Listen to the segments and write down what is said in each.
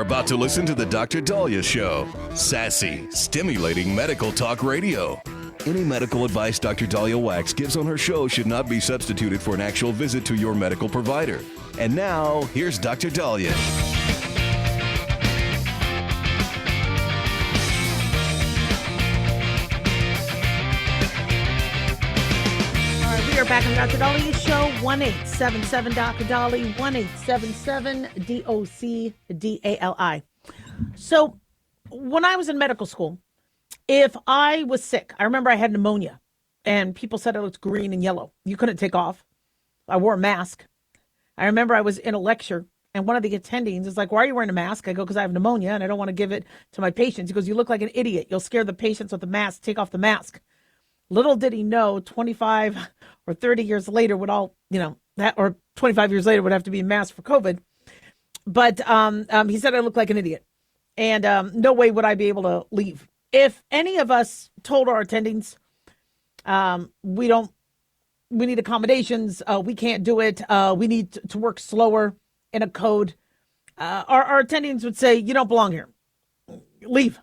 about to listen to the Dr. Dahlia Show. Sassy, stimulating medical talk radio. Any medical advice Dr. Dahlia Wax gives on her show should not be substituted for an actual visit to your medical provider. And now, here's Dr. Dahlia. We are back on Dr. Dahlia Show, 1-877 Dr. Dahlia, 1-877 DOCDALI. So when I was in medical school, if I was sick, I remember I had pneumonia and people said I looked green and yellow. You couldn't take off. I wore a mask. I remember I was in a lecture and one of the attendings is like, why are you wearing a mask? I go, because I have pneumonia and I don't want to give it to my patients. He goes, you look like an idiot. You'll scare the patients with the mask. Take off the mask. Little did he know 25 or 30 years later would all, that, or 25 years later would have to be masked for COVID. But he said I look like an idiot and no way would I be able to leave. If any of us told our attendings, we need accommodations, we can't do it, we need to work slower in a code, our attendings would say, you don't belong here, leave.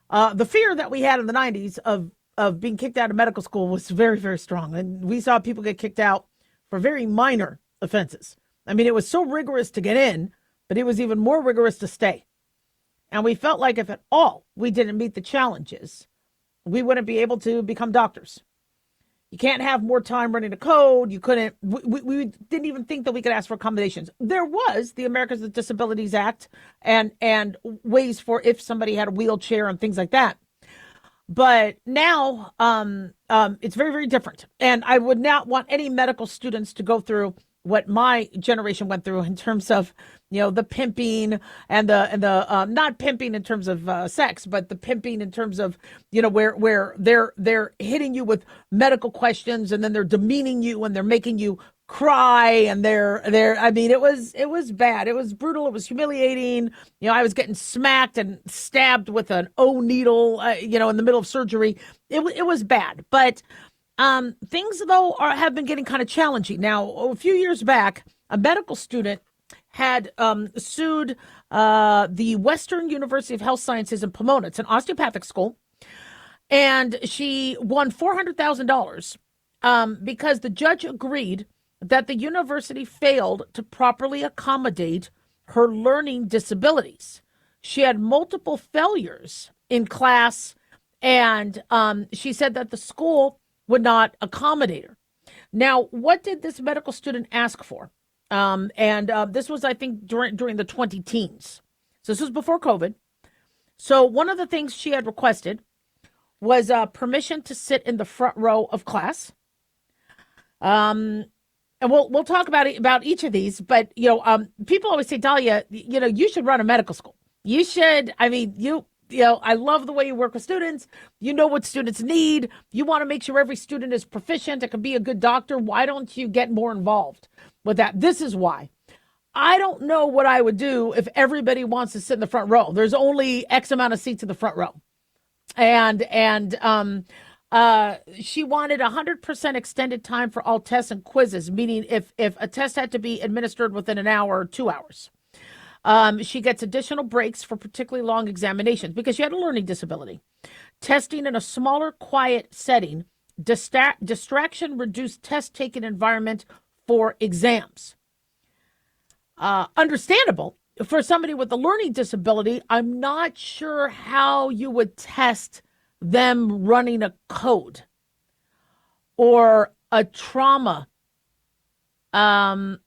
The fear that we had in the 90s of being kicked out of medical school was very, very strong. And we saw people get kicked out for very minor offenses. I mean, it was so rigorous to get in, but it was even more rigorous to stay. And we felt like if at all we didn't meet the challenges, we wouldn't be able to become doctors. You can't have more time running a code. You couldn't, we didn't even think that we could ask for accommodations. There was the Americans with Disabilities Act and ways for if somebody had a wheelchair and things like that. But now it's very, very different. And I would not want any medical students to go through what my generation went through in terms of, the pimping and the not pimping in terms of sex, but the pimping in terms of, where they're hitting you with medical questions and then they're demeaning you and they're making you cry and it was bad. It was brutal. It was humiliating. I was getting smacked and stabbed with an O needle, in the middle of surgery. It was bad. But things, though, have been getting kind of challenging. Now, a few years back, a medical student had sued the Western University of Health Sciences in Pomona. It's an osteopathic school. And she won $400,000 because the judge agreed that the university failed to properly accommodate her learning disabilities. She had multiple failures in class, and she said that the school would not accommodate her. Now, what did this medical student ask for? This was, I think, during the 2010s. So this was before COVID. So one of the things she had requested was permission to sit in the front row of class. And we'll talk about each of these, but people always say, Dahlia, you should run a medical school. You should. I mean, I love the way you work with students. You know what students need. You want to make sure every student is proficient and can be a good doctor. Why don't you get more involved with that? This is why. I don't know what I would do if everybody wants to sit in the front row. There's only X amount of seats in the front row, and she wanted 100% extended time for all tests and quizzes, meaning if a test had to be administered within an hour or 2 hours. She gets additional breaks for particularly long examinations because she had a learning disability. Testing in a smaller, quiet setting, distraction-reduced test-taking environment for exams. Understandable. For somebody with a learning disability, I'm not sure how you would test them running a code or a trauma or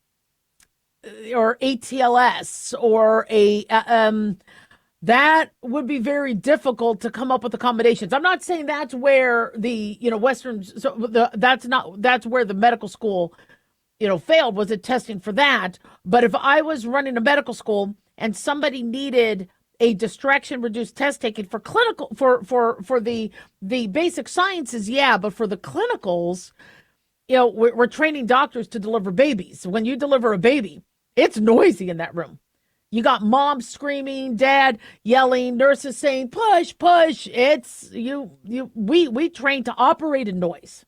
ATLS or that would be very difficult to come up with accommodations. I'm not saying that's where the that's where the medical school failed, was it testing for that. But if I was running a medical school and somebody needed a distraction reduced test taking for clinical for the basic sciences, but for the clinicals, we're training doctors to deliver babies. When you deliver a baby, it's noisy in that room. You got mom screaming, dad yelling, nurses saying push. It's we train to operate in noise.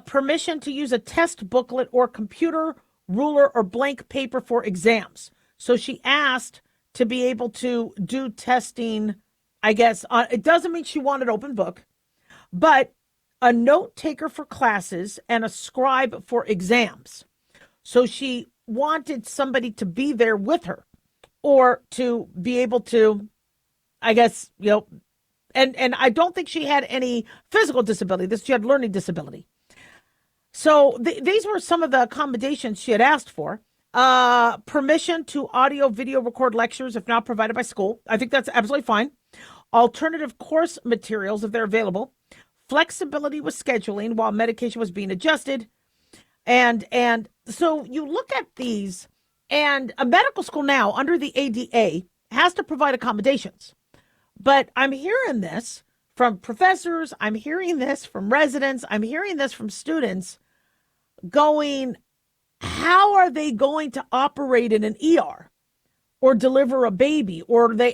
Permission to use a test booklet or computer, ruler, or blank paper for exams. So she asked to be able to do testing, I guess. It doesn't mean she wanted open book, but a note taker for classes and a scribe for exams. So she wanted somebody to be there with her or to be able to, I guess, and I don't think she had any physical disability. She had learning disability. So these were some of the accommodations she had asked for. Permission to audio video record lectures if not provided by school. I think that's absolutely fine. Alternative course materials if they're available. Flexibility with scheduling while medication was being adjusted. And so you look at these, and a medical school now under the ADA has to provide accommodations. But I'm hearing this from professors. I'm hearing this from residents. I'm hearing this from students going, how are they going to operate in an ER or deliver a baby?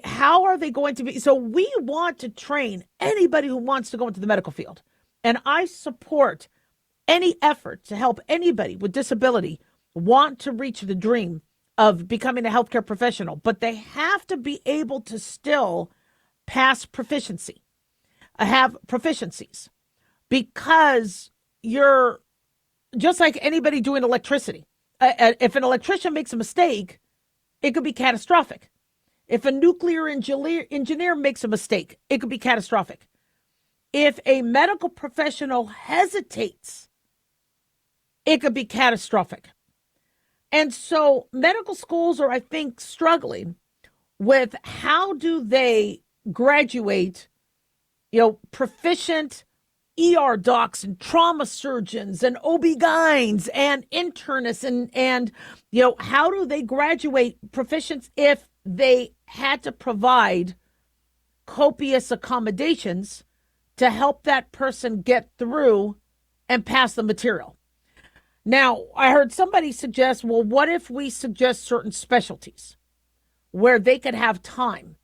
How are they going to be? So we want to train anybody who wants to go into the medical field. And I support any effort to help anybody with disability want to reach the dream of becoming a healthcare professional. But they have to be able to still pass proficiency, have proficiencies, because you're just like anybody doing electricity. If an electrician makes a mistake, it could be catastrophic. If a nuclear engineer makes a mistake, it could be catastrophic. If a medical professional hesitates, it could be catastrophic. And so medical schools are, I think, struggling with how do they graduate, proficient ER docs and trauma surgeons and OB-GYNs and internists and how do they graduate proficients if they had to provide copious accommodations to help that person get through and pass the material? Now, I heard somebody suggest, well, what if we suggest certain specialties where they could have time?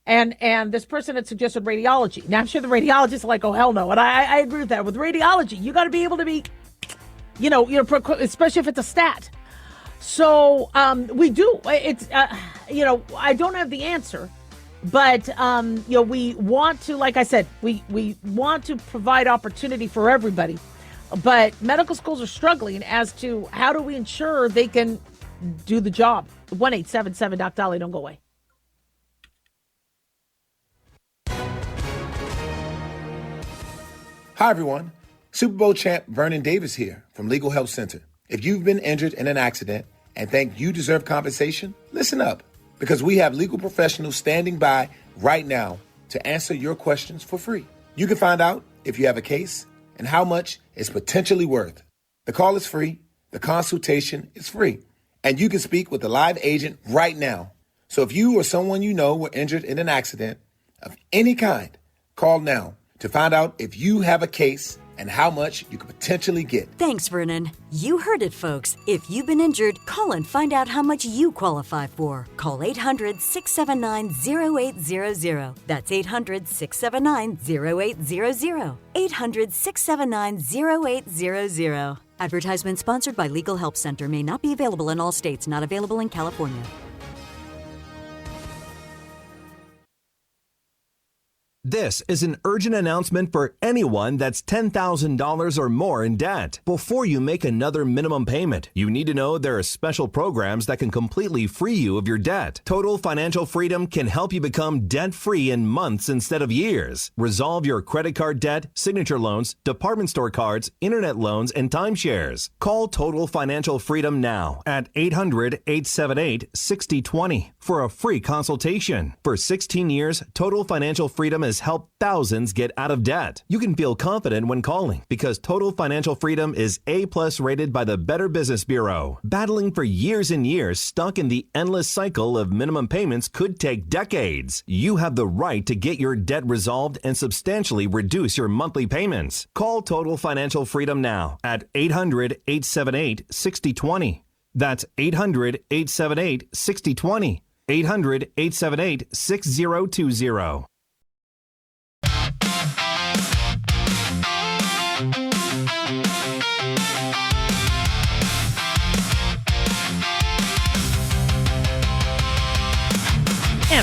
And this person had suggested radiology. Now, I'm sure the radiologists are like, oh, hell no. And I agree with that. With radiology, you got to be able to be, especially if it's a stat. So we do. It's, I don't have the answer. But, we want to, like I said, we want to provide opportunity for everybody. But medical schools are struggling as to how do we ensure they can do the job. 1-877-DOC-DOLLY. Don't go away. Hi, everyone. Super Bowl champ Vernon Davis here from Legal Help Center. If you've been injured in an accident and think you deserve compensation, listen up, because we have legal professionals standing by right now to answer your questions for free. You can find out if you have a case and how much it's potentially worth. The call is free, the consultation is free, and you can speak with a live agent right now. So if you or someone you know were injured in an accident of any kind, call now to find out if you have a case and how much you could potentially get. Thanks, Vernon. You heard it, folks. If you've been injured, call and find out how much you qualify for. Call 800-679-0800. That's 800-679-0800. 800-679-0800. Advertisement sponsored by Legal Help Center. May not be available in all states. Not available in California. This is an urgent announcement for anyone that's $10,000 or more in debt. Before you make another minimum payment, you need to know there are special programs that can completely free you of your debt. Total Financial Freedom can help you become debt-free in months instead of years. Resolve your credit card debt, signature loans, department store cards, internet loans, and timeshares. Call Total Financial Freedom now at 800-878-6020 for a free consultation. For 16 years, Total Financial Freedom has helped thousands get out of debt. You can feel confident when calling because Total Financial Freedom is A+ rated by the Better Business Bureau. Battling for years and years stuck in the endless cycle of minimum payments could take decades. You have the right to get your debt resolved and substantially reduce your monthly payments. Call Total Financial Freedom now at 800-878-6020. That's 800-878-6020. 800-878-6020.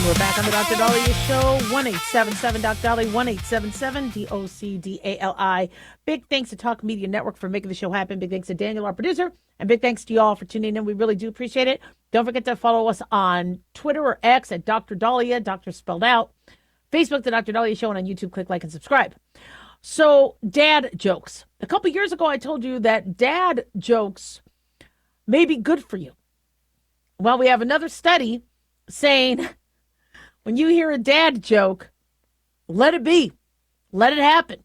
And we're back on the Dr. Dahlia Show, 1-877-Doc Dolly, 1-877-DOCDALI. Big thanks to Talk Media Network for making the show happen. Big thanks to Daniel, our producer, and big thanks to y'all for tuning in. We really do appreciate it. Don't forget to follow us on Twitter or X at Dr. Dahlia, Doctor spelled out. Facebook, The Dr. Dahlia Show, and on YouTube, click like and subscribe. So, dad jokes. A couple years ago, I told you that dad jokes may be good for you. Well, we have another study saying when you hear a dad joke, let it be. Let it happen.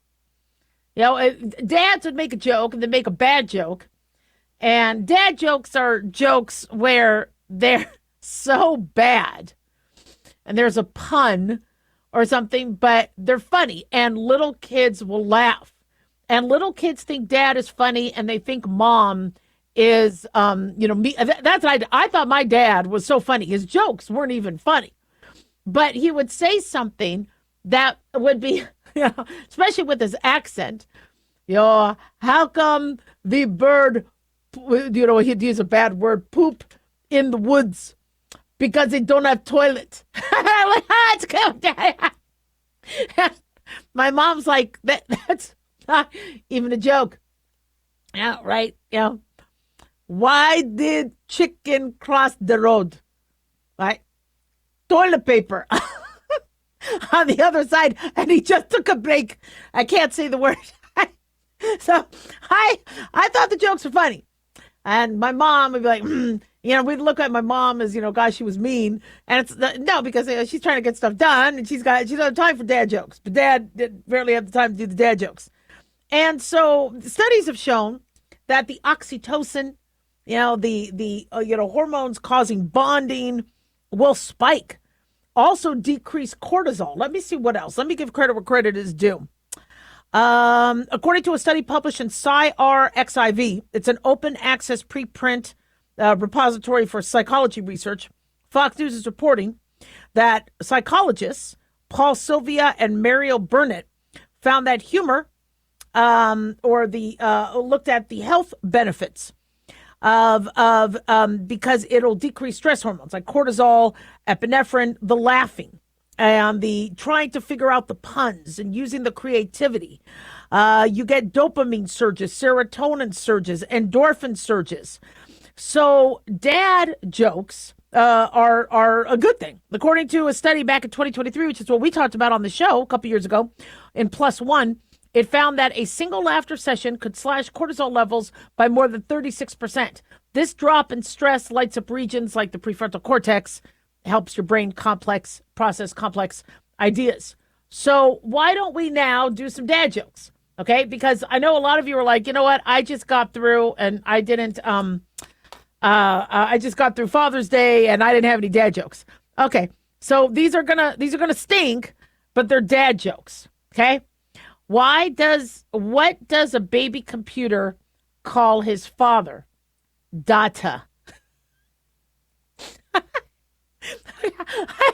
You know, dads would make a joke and then make a bad joke. And dad jokes are jokes where they're so bad and there's a pun or something, but they're funny and little kids will laugh. And little kids think dad is funny and they think mom is, me. That's what I thought my dad was so funny. His jokes weren't even funny. But he would say something that would be, especially with his accent, how come the bird, he'd use a bad word, poop in the woods because they don't have toilet. I'm like, it's good. My mom's like, that's not even a joke. Yeah, right. Why did chicken cross the road? Right? Toilet paper on the other side, and he just took a break. I can't say the word. So I thought the jokes were funny. And my mom would be like, we'd look at my mom as, gosh, she was mean. And it's no, because she's trying to get stuff done and she doesn't have time for dad jokes. But dad rarely have the time to do the dad jokes. And so studies have shown that the oxytocin, the hormones causing bonding will spike. Also decrease cortisol. Let me see what else. Let me give credit where credit is due. According to a study published in SciRxiv, it's an open access preprint repository for psychology research. Fox News is reporting that psychologists Paul Sylvia and Mariel Burnett found that humor looked at the health benefits of because it'll decrease stress hormones like cortisol, epinephrine, the laughing, and the trying to figure out the puns and using the creativity. You get dopamine surges, serotonin surges, endorphin surges. So dad jokes are a good thing. According to a study back in 2023, which is what we talked about on the show a couple years ago in Plus One, it found that a single laughter session could slash cortisol levels by more than 36%. This drop in stress lights up regions like the prefrontal cortex, helps your brain process complex ideas. So why don't we now do some dad jokes? Okay, because I know a lot of you are like, you know what? I just got through and I didn't. I just got through Father's Day and I didn't have any dad jokes. Okay, so these are gonna stink, but they're dad jokes. Okay. What does a baby computer call his father? Data. I'm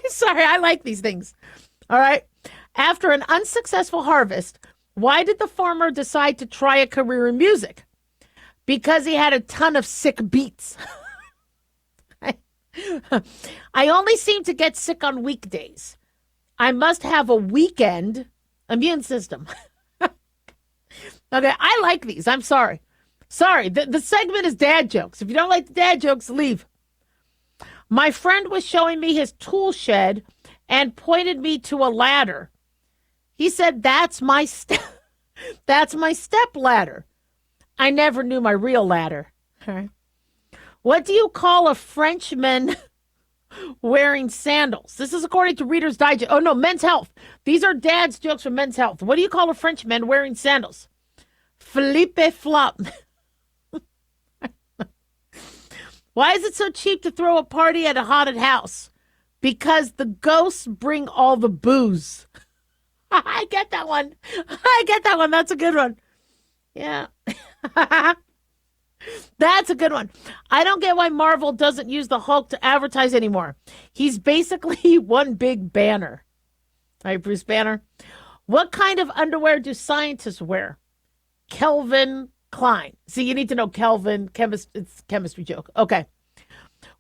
sorry, I like these things. All right. After an unsuccessful harvest, why did the farmer decide to try a career in music? Because he had a ton of sick beats. I only seem to get sick on weekdays. I must have a weekend immune system. Okay, I like these. I'm sorry. Sorry, the segment is dad jokes. If you don't like the dad jokes, leave. My friend was showing me his tool shed and pointed me to a ladder. He said, that's my step ladder. I never knew my real ladder. All right. What do you call a Frenchman wearing sandals? This is according to Reader's Digest. Oh, no, Men's Health. These are dad's jokes from Men's Health. What do you call a Frenchman wearing sandals? Philippe Flop. Why is it so cheap to throw a party at a haunted house? Because the ghosts bring all the booze. I get that one. That's a good one. Yeah. That's a good one. I don't get why Marvel doesn't use the Hulk to advertise anymore. He's basically one big banner. All right, Bruce Banner. What kind of underwear do scientists wear? Kelvin Klein. See, you need to know Kelvin. It's a chemistry joke. Okay.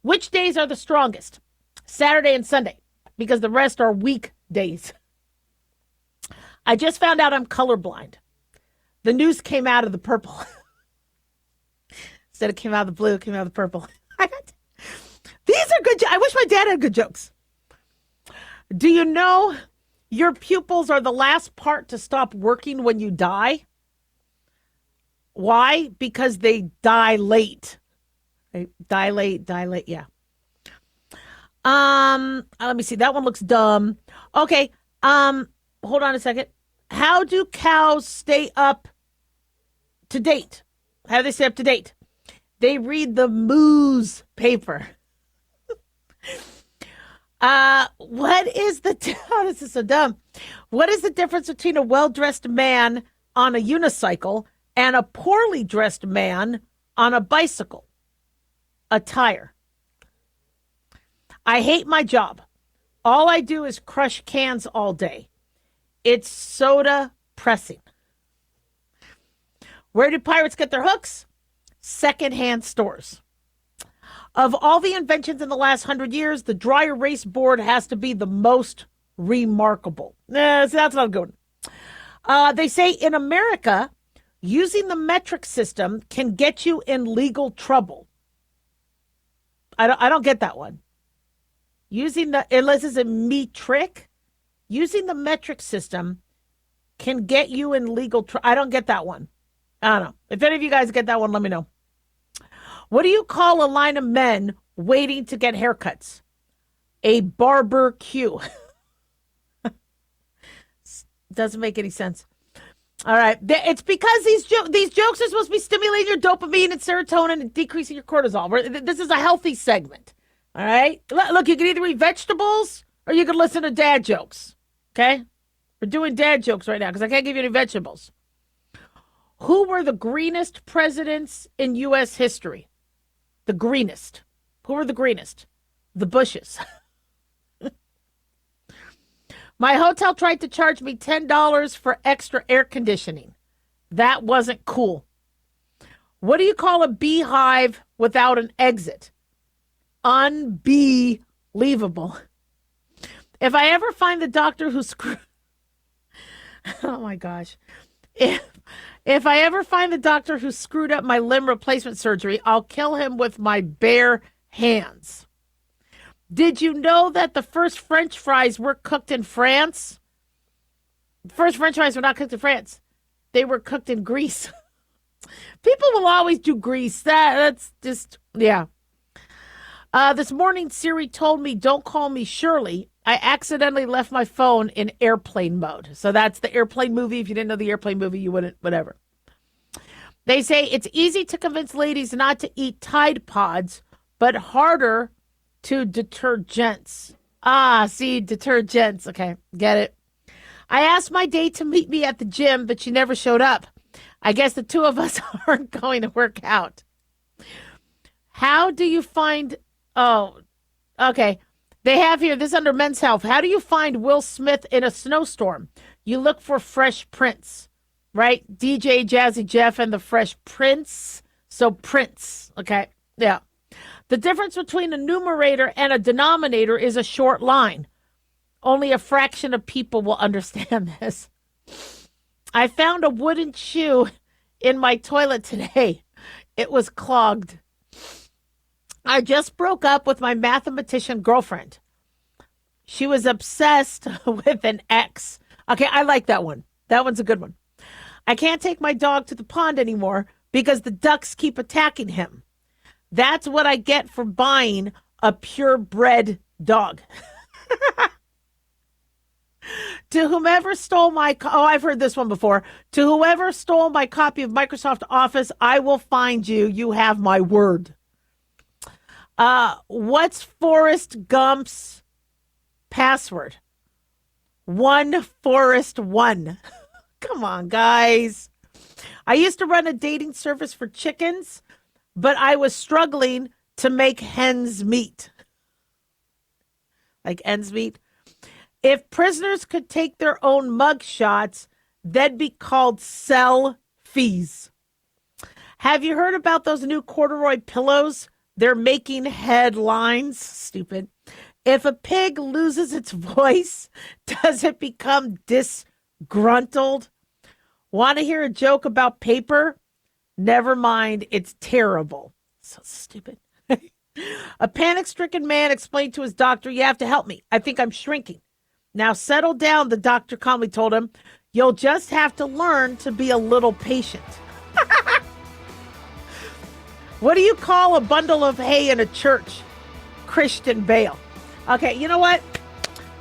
Which days are the strongest? Saturday and Sunday. because the rest are weekdays. I just found out I'm colorblind. The news came out of the purple. Instead of came out of the blue, it came out of the purple. These are good. I wish my dad had good jokes. Do you know your pupils are the last part to stop working when you die? Why? Because they dilate. Right? Dilate, yeah. Let me see. That one looks dumb. Okay. Hold on a second. How do cows stay up to date? How do they stay up to date? They read the Moose paper. What is the oh, this is so dumb. What is the difference between a well-dressed man on a unicycle and a poorly dressed man on a bicycle? Attire. I hate my job. All I do is crush cans all day. It's soda pressing. Where do pirates get their hooks? Secondhand stores. Of all the inventions in the last 100 years, the dry erase board has to be the most remarkable. So that's not good. They say in America, using the metric system can get you in legal trouble. I don't get that one. Unless it's a metric, using the metric system can get you in legal trouble. I don't get that one. I don't know. If any of you guys get that one, let me know. What do you call a line of men waiting to get haircuts? A barber queue. Doesn't make any sense. All right. It's because these jokes are supposed to be stimulating your dopamine and serotonin and decreasing your cortisol. This is a healthy segment. All right. Look, you can either eat vegetables or you can listen to dad jokes. Okay. We're doing dad jokes right now because I can't give you any vegetables. Who were the greenest presidents in U.S. history? The greenest. Who were the greenest? The Bushes. My hotel tried to charge me $10 for extra air conditioning. That wasn't cool. What do you call a beehive without an exit? Unbelievable. If I ever find the doctor who screwed... Oh, my gosh. If I ever find the doctor who screwed up my limb replacement surgery, I'll kill him with my bare hands. Did you know that the first French fries were cooked in France? The first French fries were not cooked in France. They were cooked in Greece. People will always do Greece. That's just, yeah. This morning, Siri told me, don't call me Shirley. I accidentally left my phone in airplane mode. So that's the airplane movie. If you didn't know the airplane movie, you wouldn't, whatever. They say it's easy to convince ladies not to eat Tide Pods, but harder to deter gents. Deter gents. Okay, get it. I asked my date to meet me at the gym, but she never showed up. I guess the two of us aren't going to work out. How do you find... Oh, okay. They have here, this is under Men's Health. How do you find Will Smith in a snowstorm? You look for Fresh Prince, right? DJ Jazzy Jeff and the Fresh Prince. So Prince, okay? Yeah. The difference between a numerator and a denominator is a short line. Only a fraction of people will understand this. I found a wooden shoe in my toilet today. It was clogged. I just broke up with my mathematician girlfriend. She was obsessed with an X. Okay, I like that one. That one's a good one. I can't take my dog to the pond anymore because the ducks keep attacking him. That's what I get for buying a purebred dog. To whomever stole my... I've heard this one before. To whoever stole my copy of Microsoft Office, I will find you. You have my word. What's Forrest Gump's password? 1Forrest1. Come on, guys. I used to run a dating service for chickens, but I was struggling to make hens meet. Like ends meet. If prisoners could take their own mug shots, they'd be called selfies. Have you heard about those new corduroy pillows? They're making headlines. Stupid. If a pig loses its voice, does it become disgruntled? Want to hear a joke about paper? Never mind, it's terrible. So stupid. A panic-stricken man explained to his doctor, "You have to help me. I think I'm shrinking." "Now settle down," the doctor calmly told him. "You'll just have to learn to be a little patient." What do you call a bundle of hay in a church? Christian Bale. Okay, you know what?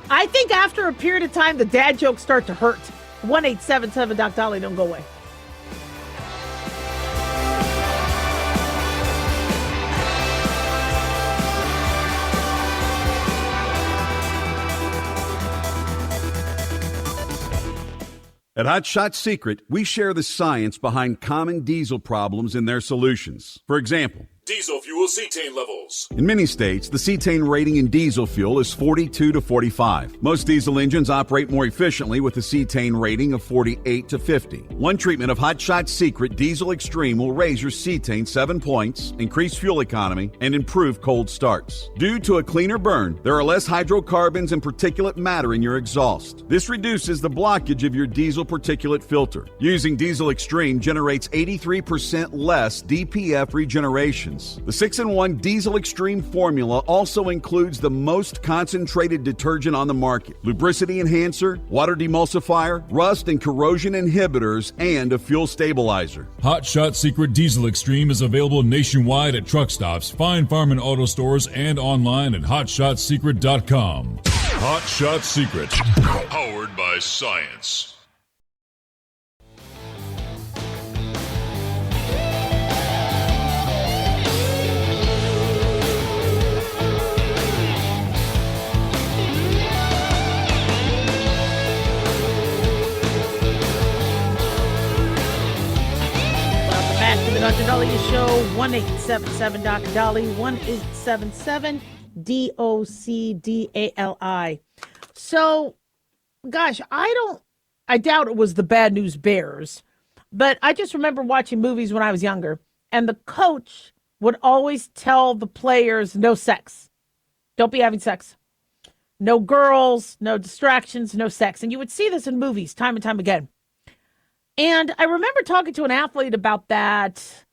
I think after a period of time, the dad jokes start to hurt. 1-877 Doc Dolly, don't go away. At Hot Shot Secret, we share the science behind common diesel problems and their solutions. For example, Diesel fuel cetane levels. in many states, the cetane rating in diesel fuel is 42 to 45. Most diesel engines operate more efficiently with a cetane rating of 48 to 50. One treatment of Hot Shot Secret Diesel Extreme will raise your cetane 7 points, increase fuel economy, and improve cold starts. Due to a cleaner burn, there are less hydrocarbons and particulate matter in your exhaust. This reduces the blockage of your diesel particulate filter. Using Diesel Extreme generates 83% less DPF regeneration. The 6-in-1 Diesel Extreme formula also includes the most concentrated detergent on the market, lubricity enhancer, water demulsifier, rust and corrosion inhibitors, and a fuel stabilizer. Hot Shot Secret Diesel Extreme is available nationwide at truck stops, fine farm and auto stores, and online at hotshotsecret.com. Hot Shot Secret. Powered by science. Dr. Dolly Show, 1-877 Dr. Dolly, 1-877 DOCDALI. So, gosh, I doubt it was the Bad News Bears, but I just remember watching movies when I was younger, and the coach would always tell the players, no sex. Don't be having sex. No girls, no distractions, no sex. And you would see this in movies time and time again. And I remember talking to an athlete about that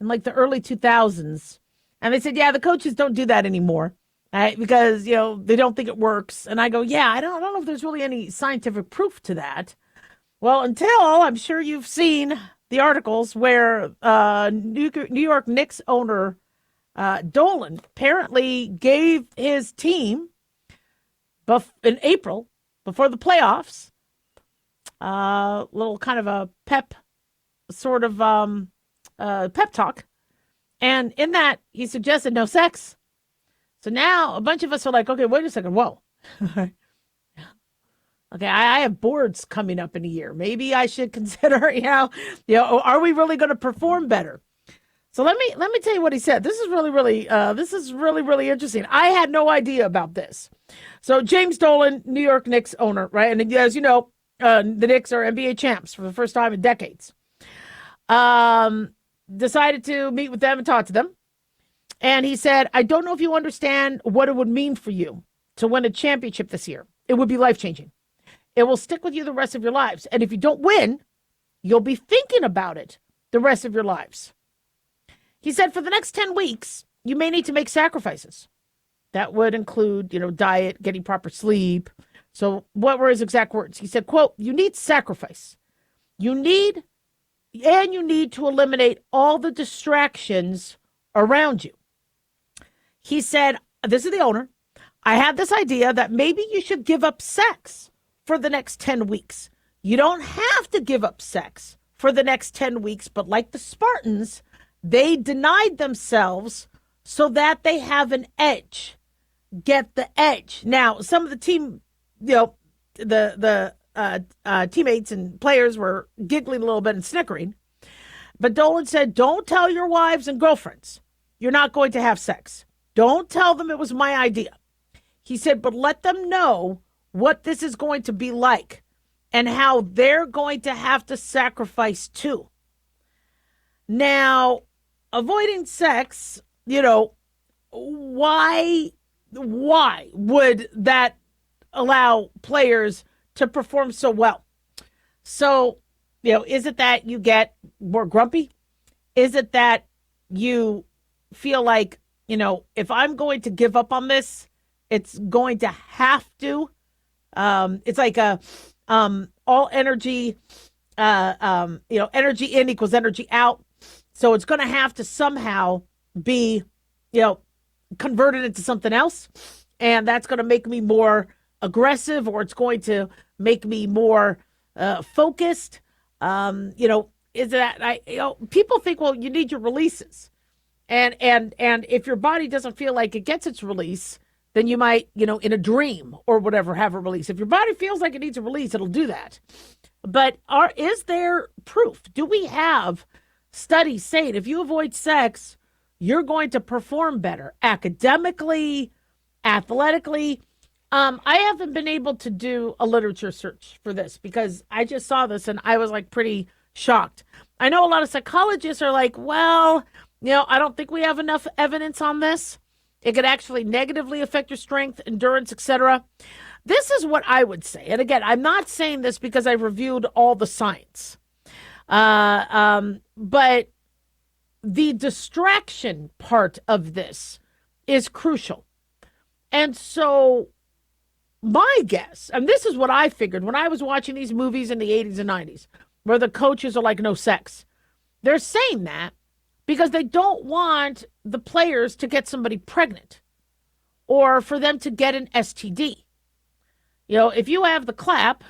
in like the early 2000s. And they said, yeah, the coaches don't do that anymore, right? Because, you know, they don't think it works. And I go, yeah, I don't know if there's really any scientific proof to that. Well, until I'm sure you've seen the articles where New York Knicks owner Dolan apparently gave his team in April before the playoffs little kind of a pep talk. And in that, he suggested no sex. So now a bunch of us are like, okay, wait a second. Whoa. Okay, I have boards coming up in a year. Maybe I should consider, are we really going to perform better? So let me tell you what he said. This is really interesting. I had no idea about this. So James Dolan, New York Knicks owner, right? And as you know, the Knicks are NBA champs for the first time in decades. Decided to meet with them and talk to them. And he said, I don't know if you understand what it would mean for you to win a championship this year. It would be life-changing. It will stick with you the rest of your lives. And if you don't win, you'll be thinking about it the rest of your lives. He said, for the next 10 weeks, you may need to make sacrifices. That would include, diet, getting proper sleep. So what were his exact words? He said, quote, you need sacrifice. You need to eliminate all the distractions around you. He said, this is the owner. I had this idea that maybe you should give up sex for the next 10 weeks. You don't have to give up sex for the next 10 weeks, but like the Spartans, they denied themselves so that they have an edge. Get the edge. Now, some of the team, the teammates and players were giggling a little bit and snickering. But Dolan said, don't tell your wives and girlfriends you're not going to have sex. Don't tell them it was my idea. He said, but let them know what this is going to be like and how they're going to have to sacrifice too. Now, avoiding sex, why why would that allow players to perform so well? So, is it that you get more grumpy? Is it that you feel like, if I'm going to give up on this, it's going to have to? It's like all energy, energy in equals energy out. So it's going to have to somehow be, converted into something else. And that's going to make me more aggressive, or it's going to make me more focused. Is that people think, well, you need your releases. And if your body doesn't feel like it gets its release, then you might, in a dream or whatever, have a release. If your body feels like it needs a release, it'll do that. But is there proof? Do we have studies saying if you avoid sex, you're going to perform better academically, athletically? I haven't been able to do a literature search for this because I just saw this and I was like pretty shocked. I know a lot of psychologists are like, well, I don't think we have enough evidence on this. It could actually negatively affect your strength, endurance, etc. This is what I would say. And again, I'm not saying this because I've reviewed all the science. But the distraction part of this is crucial. And so my guess, and this is what I figured when I was watching these movies in the 80s and 90s, where the coaches are like, no sex. They're saying that because they don't want the players to get somebody pregnant or for them to get an STD. If you have the clap,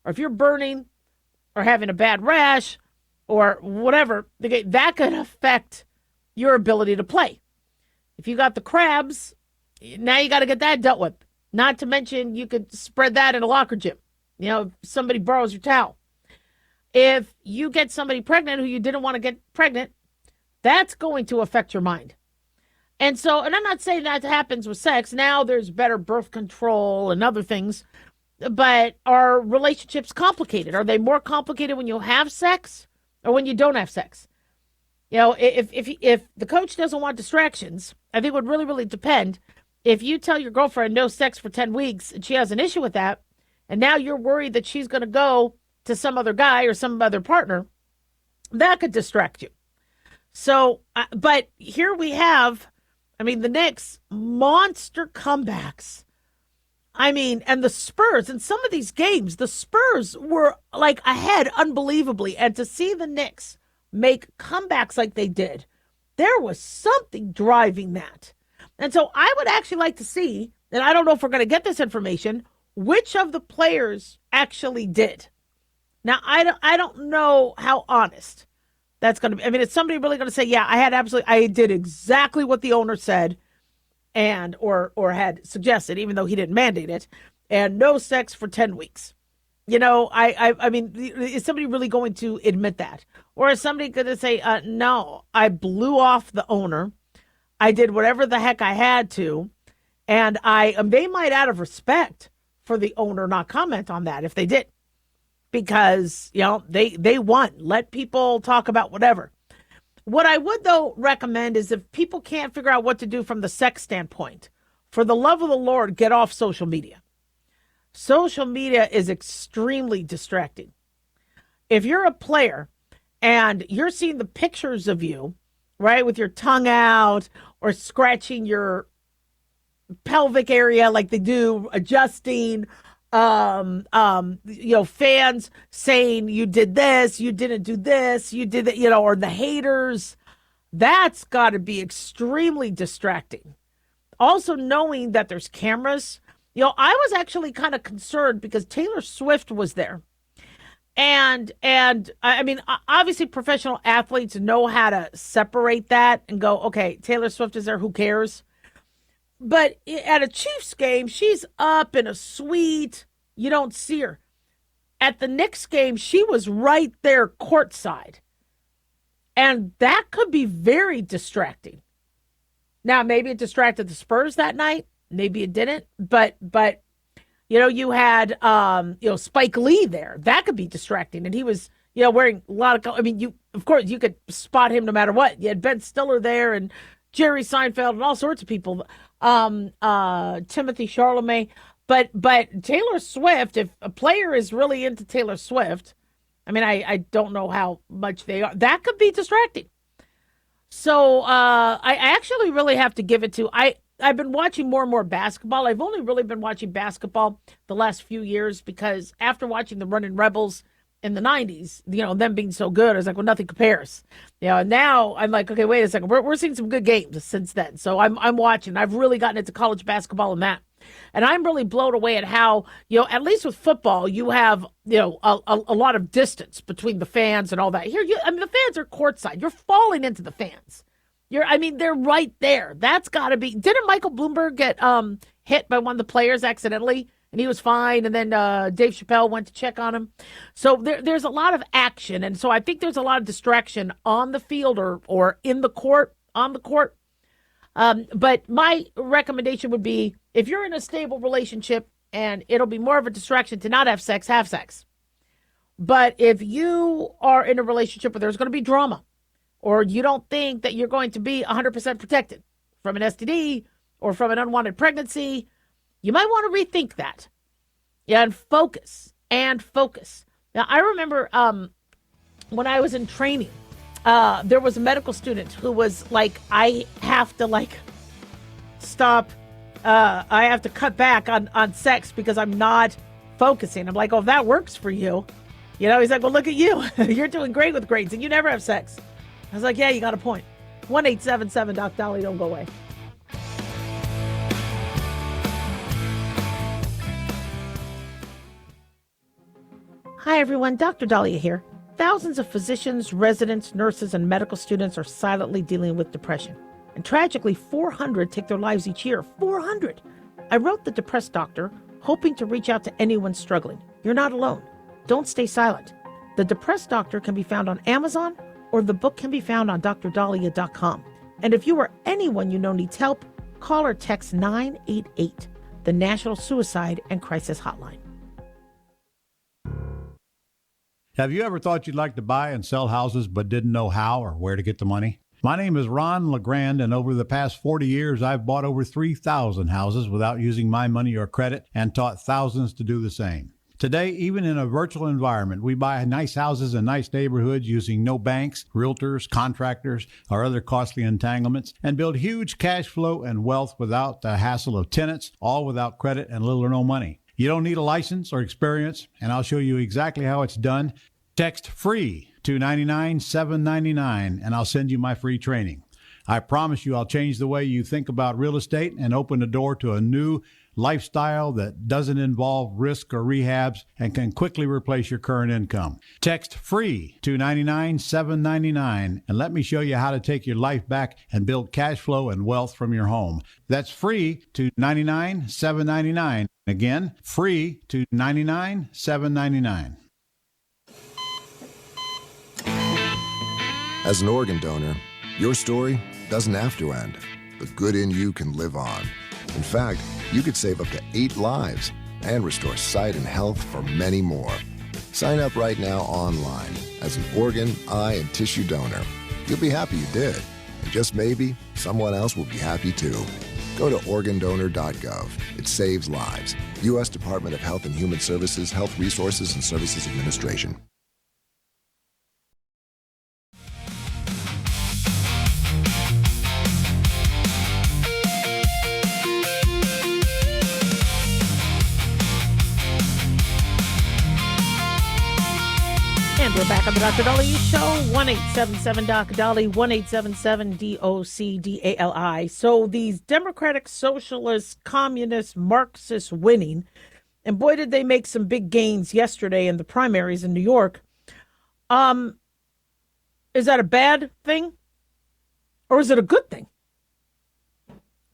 or if you're burning or having a bad rash or whatever, that could affect your ability to play. If you got the crabs, now you got to get that dealt with. Not to mention you could spread that in a locker gym. If somebody borrows your towel. If you get somebody pregnant who you didn't want to get pregnant, that's going to affect your mind. And I'm not saying that happens with sex. Now there's better birth control and other things. But are relationships complicated? Are they more complicated when you have sex or when you don't have sex? If the coach doesn't want distractions, I think it would really, really depend. If you tell your girlfriend no sex for 10 weeks and she has an issue with that, and now you're worried that she's going to go to some other guy or some other partner, that could distract you. So, but here we have, the Knicks, monster comebacks. And the Spurs, in some of these games, the Spurs were like ahead unbelievably. And to see the Knicks make comebacks like they did, there was something driving that. And so I would actually like to see, and I don't know if we're going to get this information, which of the players actually did. Now, I don't know how honest that's going to be. Is somebody really going to say, yeah, I did exactly what the owner said and or had suggested, even though he didn't mandate it, and no sex for 10 weeks. Is somebody really going to admit that? Or is somebody going to say, no, I blew off the owner. I did whatever the heck I had to. And they might, out of respect for the owner, not comment on that if they did. Because, they won. Let people talk about whatever. What I would, though, recommend is if people can't figure out what to do from the sex standpoint, for the love of the Lord, get off social media. Social media is extremely distracting. If you're a player and you're seeing the pictures of you, right, with your tongue out or scratching your pelvic area like they do, adjusting, fans saying you did this, you didn't do this, you did that, or the haters, that's got to be extremely distracting. Also knowing that there's cameras. I was actually kind of concerned because Taylor Swift was there. And obviously professional athletes know how to separate that and go, okay, Taylor Swift is there, who cares? But at a Chiefs game, she's up in a suite. You don't see her. At the Knicks game, she was right there courtside. And that could be very distracting. Now, maybe it distracted the Spurs that night. Maybe it didn't. But you had, Spike Lee there. That could be distracting. And he was, wearing a lot of, of course, you could spot him no matter what. You had Ben Stiller there and Jerry Seinfeld and all sorts of people. Timothy Chalamet. But Taylor Swift, if a player is really into Taylor Swift, I mean, I don't know how much they are. That could be distracting. So I actually really have to give it to I've been watching more and more basketball. I've only really been watching basketball the last few years because after watching the Running Rebels in the 90s, them being so good, I was like, well, nothing compares. Now I'm like, okay, wait a second. We're seeing some good games since then. So I'm watching. I've really gotten into college basketball and that. And I'm really blown away at how, at least with football, you have, a lot of distance between the fans and all that. Here, the fans are courtside. You're falling into the fans. They're right there. That's got to be. Didn't Michael Bloomberg get hit by one of the players accidentally? And he was fine. And then Dave Chappelle went to check on him. So there's a lot of action. And so I think there's a lot of distraction on the field or in the court, on the court. But my recommendation would be if you're in a stable relationship, and it'll be more of a distraction to not have sex, have sex. But if you are in a relationship where there's going to be drama, or you don't think that you're going to be 100% protected from an STD or from an unwanted pregnancy, you might want to rethink that. And focus. Now, I remember when I was in training, there was a medical student who was like, I have to stop. I have to cut back on sex because I'm not focusing. I'm like, oh, if that works for you. He's like, well, look at you. You're doing great with grades and you never have sex. I was like, yeah, you got a point. 1-877-Doc-Dolly, don't go away. Hi, everyone. Dr. Dahlia here. Thousands of physicians, residents, nurses, and medical students are silently dealing with depression. And tragically, 400 take their lives each year. 400! I wrote The Depressed Doctor, hoping to reach out to anyone struggling. You're not alone. Don't stay silent. The Depressed Doctor can be found on Amazon, or the book can be found on drdahlia.com. And if you or anyone you know needs help, call or text 988, the National Suicide and Crisis Hotline. Have you ever thought you'd like to buy and sell houses but didn't know how or where to get the money? My name is Ron LeGrand, and over the past 40 years, I've bought over 3,000 houses without using my money or credit and taught thousands to do the same. Today, even in a virtual environment, we buy nice houses in nice neighborhoods using no banks, realtors, contractors, or other costly entanglements, and build huge cash flow and wealth without the hassle of tenants, all without credit and little or no money. You don't need a license or experience, and I'll show you exactly how it's done. Text FREE to 99799, and I'll send you my free training. I promise you I'll change the way you think about real estate and open the door to a new lifestyle that doesn't involve risk or rehabs and can quickly replace your current income. Text FREE to 99799 and let me show you how to take your life back and build cash flow and wealth from your home. That's FREE to 99799. Again, FREE to 99799. As an organ donor, your story doesn't have to end. The good in you can live on. In fact, you could save up to 8 lives and restore sight and health for many more. Sign up right now online as an organ, eye, and tissue donor. You'll be happy you did. And just maybe, someone else will be happy too. Go to organdonor.gov. It saves lives. U.S. Department of Health and Human Services, Health Resources and Services Administration. And we're back on the Dr. Dolly Show, 1-877-Doc-Dolly, 1-877-DOC-DALI. So these Democratic, Socialist, Communist, Marxist winning, and boy, did they make some big gains yesterday in the primaries in New York. Is that a bad thing? Or is it a good thing?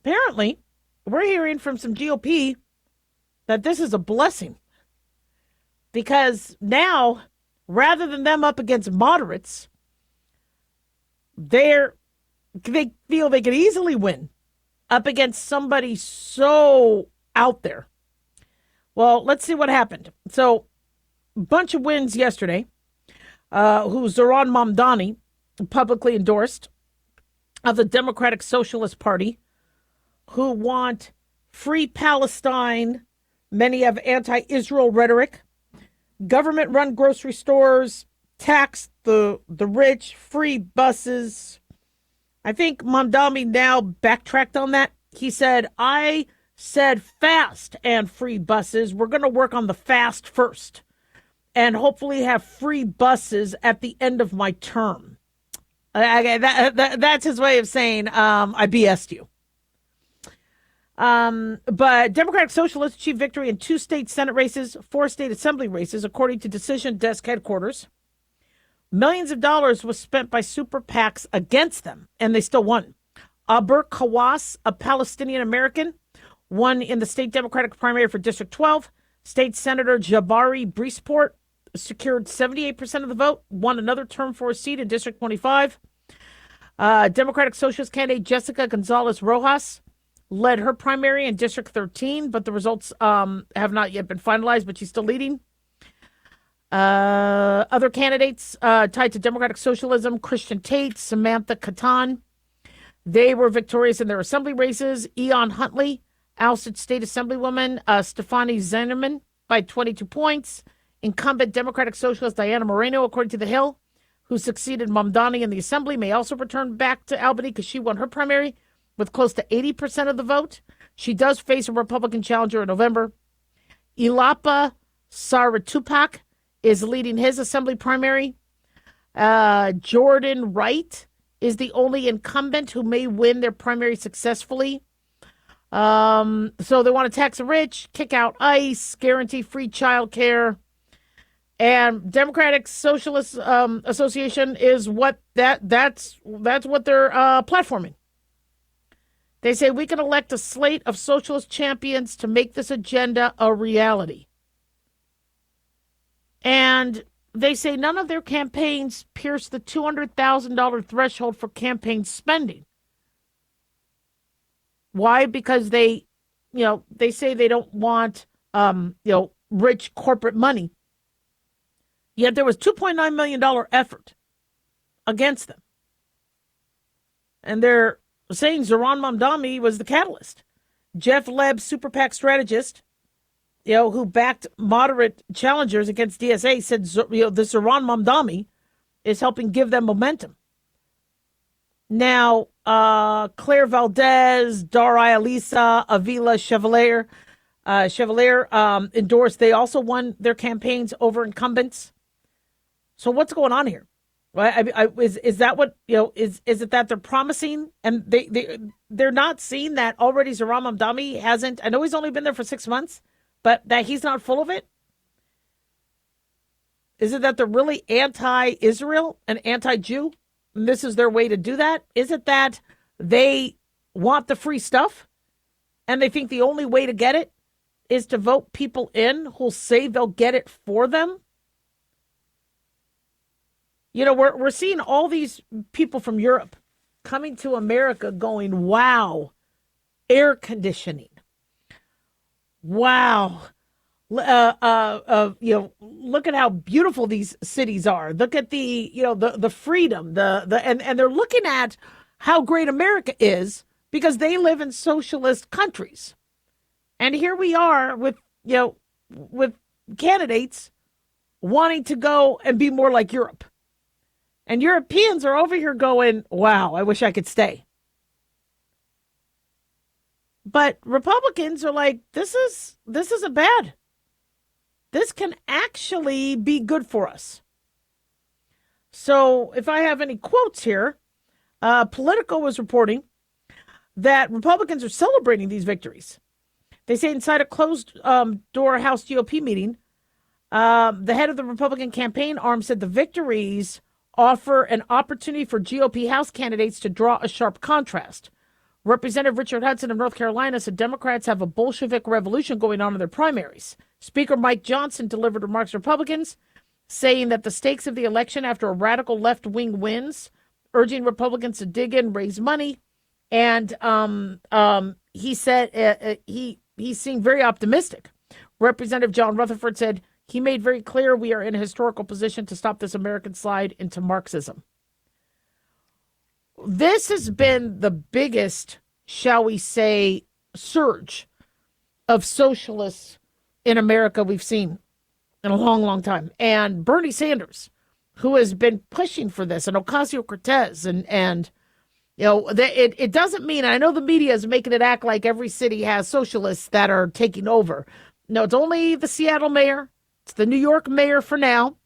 Apparently, we're hearing from some GOP that this is a blessing. Because now, rather than them up against moderates, they feel they could easily win up against somebody so out there. Well, let's see what happened. So, a bunch of wins yesterday. Who Zohran Mamdani publicly endorsed of the Democratic Socialist Party, who want free Palestine. Many have anti-Israel rhetoric. Government-run grocery stores, tax the rich, free buses. I think Mamdani now backtracked on that. He said, I said fast and free buses. We're going to work on the fast first and hopefully have free buses at the end of my term. That's his way of saying, I BS'd you. But Democratic Socialists achieved victory in 2 state Senate races, 4 state assembly races, according to Decision Desk headquarters. Millions of dollars was spent by super PACs against them, and they still won. Aber Kawas, a Palestinian American, won in the state Democratic primary for District 12. State Senator Jabari Breesport secured 78% of the vote, won another term for a seat in District 25. Democratic Socialist candidate Jessica Gonzalez Rojas led her primary in District 13, but the results have not yet been finalized, but she's still leading. Other candidates tied to Democratic Socialism, Christian Tate, Samantha Catan, they were victorious in their assembly races. Eon Huntley ousted State Assemblywoman Stefani Zinnerman by 22 points. Incumbent Democratic Socialist Diana Moreno, according to The Hill, who succeeded Mamdani in the Assembly, may also return back to Albany because she won her primary with close to 80% of the vote. She does face a Republican challenger in November. Ilapa Saratupak is leading his Assembly primary. Jordan Wright is the only incumbent who may win their primary successfully. So they want to tax the rich, kick out ICE, guarantee free child care. And Democratic Socialist Association is what that's what they're platforming. They say we can elect a slate of socialist champions to make this agenda a reality. And they say none of their campaigns pierce the $200,000 threshold for campaign spending. Why? Because they say they don't want, rich corporate money. Yet there was $2.9 million effort against them. And they're saying Zohran Mamdani was the catalyst. Jeff Leb, super PAC strategist, who backed moderate challengers against DSA, said, the Zohran Mamdani is helping give them momentum. Now, Claire Valdez, Darai Alisa, Avila Chevalier endorsed. They also won their campaigns over incumbents. So what's going on here? Right? Is that what is it that they're promising and they're not seeing that already? Zohran Mamdani hasn't. I know he's only been there for 6 months, but that he's not full of it. Is it that they're really anti-Israel and anti-Jew? And this is their way to do that? Is it that they want the free stuff and they think the only way to get it is to vote people in who'll say they'll get it for them? We're seeing all these people from Europe coming to America going, wow, air conditioning. Wow. Look at how beautiful these cities are. Look at the freedom, and they're looking at how great America is because they live in socialist countries. And here we are with candidates wanting to go and be more like Europe. And Europeans are over here going, wow, I wish I could stay. But Republicans are like, this isn't bad. This can actually be good for us. So if I have any quotes here, Politico was reporting that Republicans are celebrating these victories. They say inside a closed-door House GOP meeting, the head of the Republican campaign arm said the victories offer an opportunity for GOP House candidates to draw a sharp contrast. Representative Richard Hudson of North Carolina said Democrats have a Bolshevik revolution going on in their primaries. Speaker Mike Johnson delivered remarks to Republicans, saying that the stakes of the election after a radical left-wing wins, urging Republicans to dig in, raise money. And he said he seemed very optimistic. Representative John Rutherford said, he made very clear we are in a historical position to stop this American slide into Marxism. This has been the biggest shall we say, surge of socialists in America we've seen in a long, long time. And Bernie Sanders, who has been pushing for this, and Ocasio-Cortez, and it doesn't mean, I know the media is making it act like every city has socialists that are taking over. No, it's only the Seattle mayor. It's the New York mayor for now.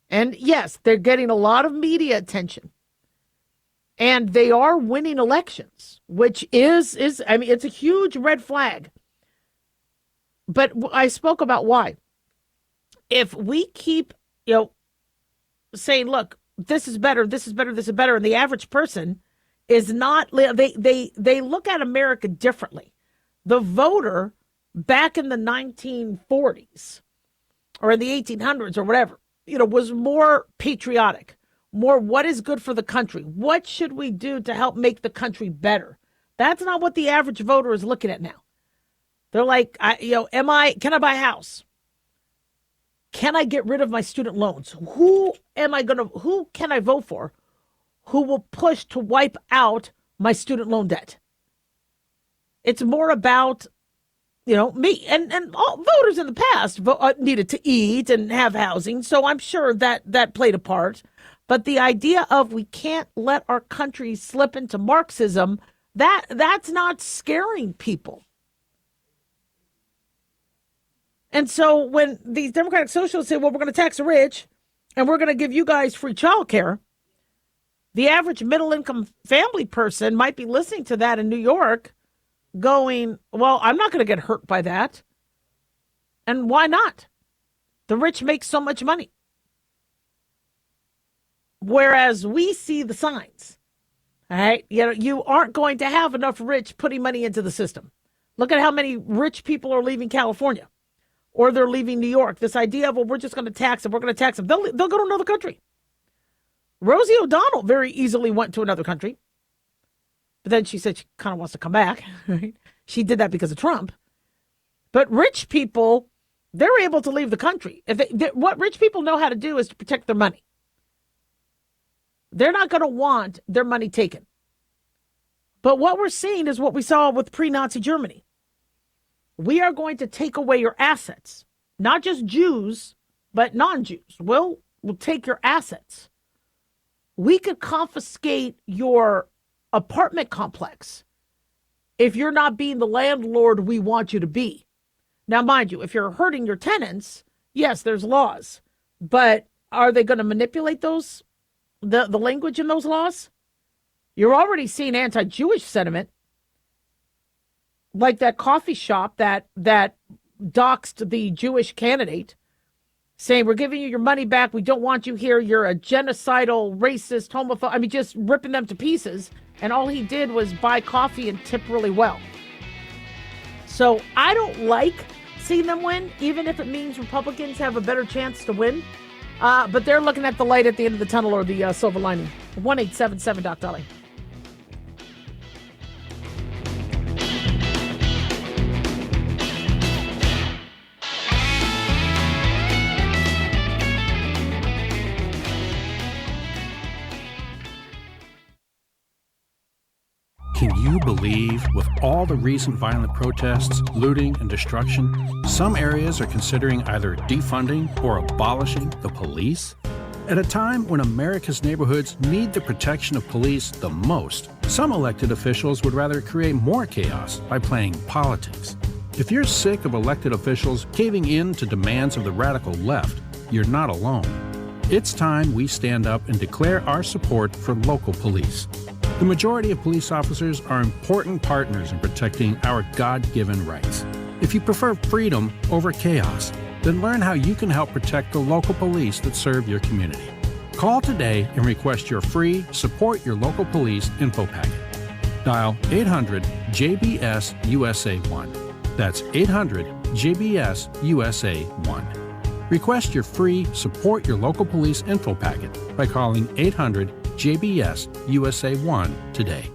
And yes, they're getting a lot of media attention. And they are winning elections, which is it's a huge red flag. But I spoke about why. If we keep, saying, look, this is better, this is better, this is better, and the average person is not, they look at America differently. The voter back in the 1940s or in the 1800s or whatever, was more patriotic, more what is good for the country. What should we do to help make the country better? That's not what the average voter is looking at now. They're like, can I buy a house? Can I get rid of my student loans? Who can I vote for who will push to wipe out my student loan debt? It's more about, me. And all voters in the past needed to eat and have housing. So I'm sure that played a part. But the idea of we can't let our country slip into Marxism, that's not scaring people. And so when these Democratic socialists say, well, we're going to tax the rich and we're going to give you guys free childcare, the average middle-income family person might be listening to that in New York going, well, I'm not going to get hurt by that. And why not? The rich make so much money. Whereas we see the signs, all right? You aren't going to have enough rich putting money into the system. Look at how many rich people are leaving California. Or they're leaving New York. This idea of, well, we're just going to tax them. We're going to tax them. They'll go to another country. Rosie O'Donnell very easily went to another country. But then she said she kind of wants to come back. Right? She did that because of Trump. But rich people, they're able to leave the country. What rich people know how to do is to protect their money. They're not going to want their money taken. But what we're seeing is what we saw with pre-Nazi Germany. We are going to take away your assets, not just Jews, but non-Jews. We'll take your assets. We could confiscate your apartment complex if you're not being the landlord we want you to be. Now, mind you, if you're hurting your tenants, yes, there's laws. But are they going to manipulate the language in those laws? You're already seeing anti-Jewish sentiment. Like that coffee shop that doxed the Jewish candidate, saying, we're giving you your money back. We don't want you here. You're a genocidal, racist, homophobe. Just ripping them to pieces. And all he did was buy coffee and tip really well. So I don't like seeing them win, even if it means Republicans have a better chance to win. But they're looking at the light at the end of the tunnel, or the silver lining. 1-877-Doc-Dolly. Can you believe, with all the recent violent protests, looting, and destruction, some areas are considering either defunding or abolishing the police? At a time when America's neighborhoods need the protection of police the most, some elected officials would rather create more chaos by playing politics. If you're sick of elected officials caving in to demands of the radical left, you're not alone. It's time we stand up and declare our support for local police. The majority of police officers are important partners in protecting our God-given rights. If you prefer freedom over chaos, then learn how you can help protect the local police that serve your community. Call today and request your free Support Your Local Police info packet. Dial 800-JBS-USA-1. That's 800-JBS-USA-1. Request your free Support Your Local Police info packet by calling 800-JBS-USA-1 today.